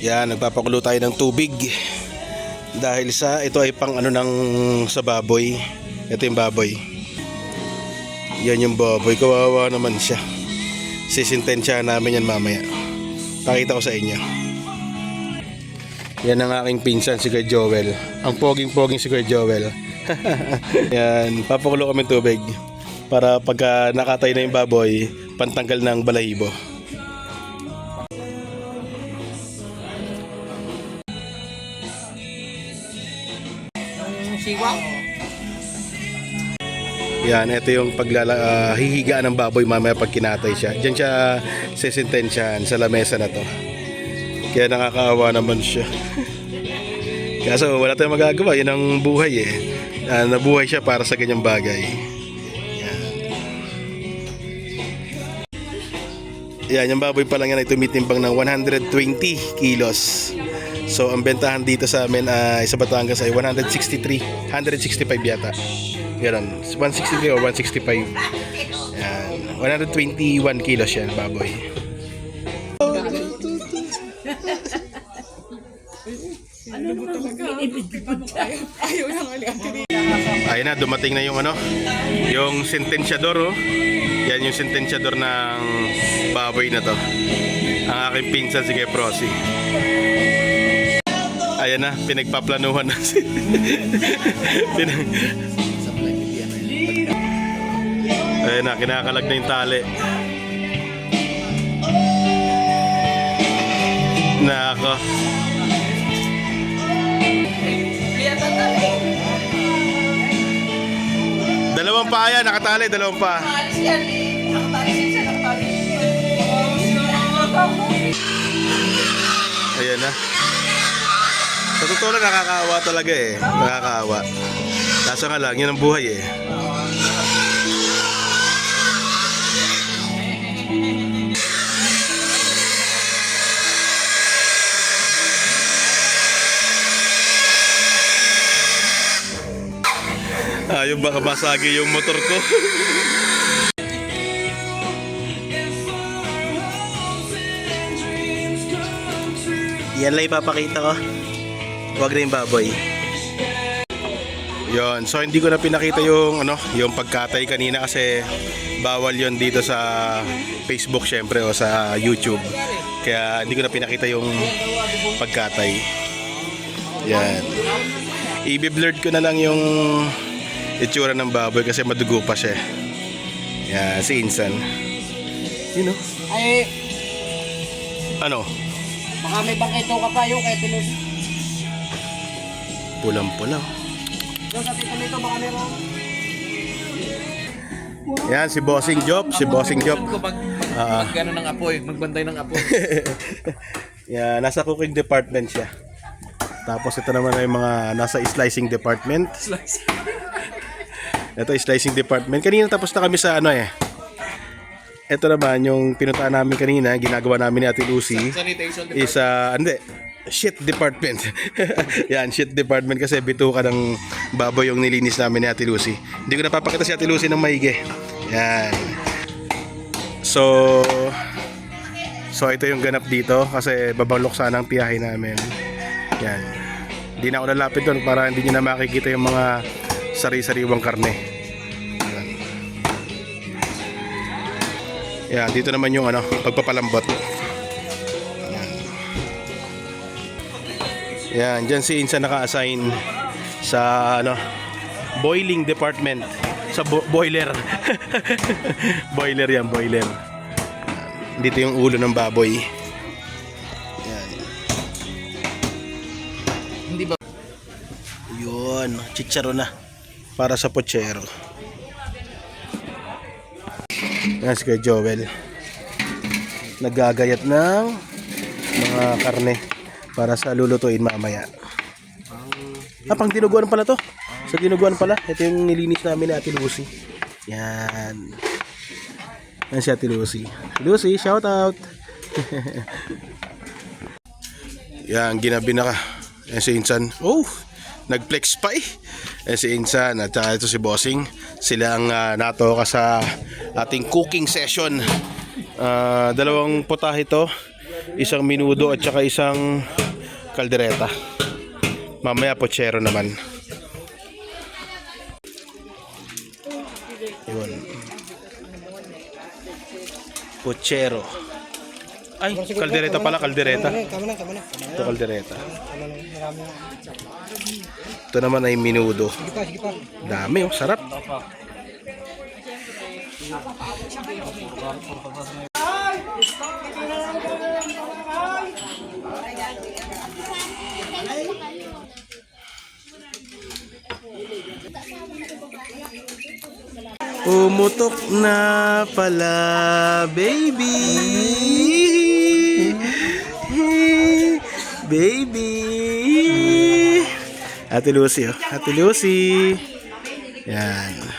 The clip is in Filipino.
Yan, nagpapakulo tayo ng tubig. Dahil sa ito ay pang ano ng sa baboy. Ito yung baboy. Yan yung baboy, kawawa naman siya. Sisintensya namin yan mamaya. Pakita ko sa inyo. Yan ang aking pinsan, si Kuya Joel. Ang poging-poging si Kuya Joel. Yan, papakulo kami tubig para pagka nakatay na yung baboy, pantanggal ng balahibo. Siwa. Yan, ito yung hihigaan ng baboy mamaya pag kinatay siya. Diyan siya sisintensyahan sa lamesa na to. Kaya nakakaawa naman siya. Kaso wala tayong magagawa, yun ang buhay eh. Nabuhay siya para sa ganyang bagay. Yan, yung baboy pa lang yan ay tumitimbang ng 120 kilos. So ang bentahan dito sa amin ay sa Batangas ay 163, 165 yata. Ganun, 163 or 165. Yan, 121 kilos yan, baboy. Ayun na, dumating na yung ano, yung sentensyador oh. Yan yung sentensyador ng baboy na to. Ang aking pinsan si Keprosi. Ayan na, pinagpaplanuhan na Ayan na, kinakalag na yung tali. Nako. Dalawang pa yan, nakatali, dalawang pa. Ayan na. Sa totoo lang, nakakaawa talaga eh. Nakakaawa. Kaso nga lang, yun ang buhay eh. Ayaw baka basagi yung motor ko. Yan lang ipapakita ko. Huwag na yung baboy. Yon, so hindi ko na pinakita yung yung pagkatay kanina kasi bawal yon dito sa Facebook syempre o sa YouTube. Kaya hindi ko na pinakita yung pagkatay. Yan. I-blurred ko na lang yung itsura ng baboy kasi madugo pa siya. Yan, si Insan. You know? Ay, ano? baka may bangkito ka pa yung kay Tulog. Pulang-pula. Yung sa tito nito baka meron. Yan, si Bossing Job. Si Bossing Job. Pag gano'n ng apoy, magbantay ng apoy. Yan, nasa cooking department siya. Tapos ito naman ay mga nasa slicing department. Ito slicing department. Kanina tapos na kami sa ito naman yung pinuntahan namin kanina, ginagawa namin ni Ate Lucy. Sanitation department. Is hindi, shit department. Yan, shit department kasi bituka ng baboy yung nilinis namin ni Ate Lucy. Hindi ko napapakita si Ate Lucy ng maigi. Yan. So ito yung ganap dito kasi babanglok sana ang tiyahin namin. Yan. Hindi na ako lalapit doon para hindi nyo na makikita yung mga sari-sariwang karne. Yan. Yan, dito naman yung pagpapalambot. Yan, dyan si Insa naka-assign sa boiling department. Sa boiler. Boiler yan, boiler. Dito yung ulo ng baboy. Yan. Hindi ba? Yun, chicharo na. Para sa pochero. Yan si Kuya Joel. Nagagayat ng mga karne para sa lulutuin mamaya. Pang dinuguan pala to. Sa dinuguan pala. Ito yung nilinis namin ni Ate Lucy. Yan. Yan si Ate Lucy. Lucy, shout out. Yan, ginabi na ka. Yan si Insan. Oh, nag-flex pa eh. Yan si Insan at ito si Bossing. Sila ang natoka sa ating cooking session. Dalawang putahe ito. isang minudo at saka isang kaldereta. Mamaya pochero naman. Yun. Pochero. Ay, kaldereta pala, kaldereta. Tama na. Ito kaldereta. Ito naman ay minudo. Sige pa. Dami, oh, sarap. Umutok na pala, baby. Baby. Ate Lucy, oh. Ate Lucy. Yan.